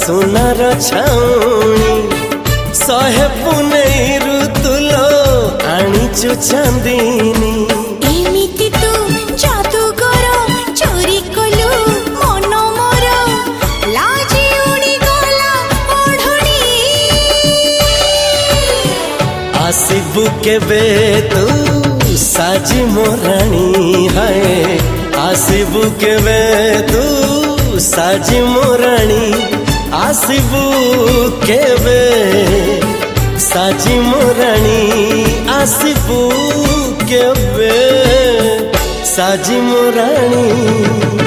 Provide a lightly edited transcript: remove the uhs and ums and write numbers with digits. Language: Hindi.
सुनार छाउणी सहे पुनई ऋतुलो आनीचु चांदीनी एमिति तू जादूगर चोरी कलु मन मोर लाजी उड़ी गला ओढ़णी आसिबु केबे तू साजी मोराणी है आसिबु केबे तू साजी मोराणी आसिबु केबे साजी मोराणी आसिबु केबे साजी मोराणी।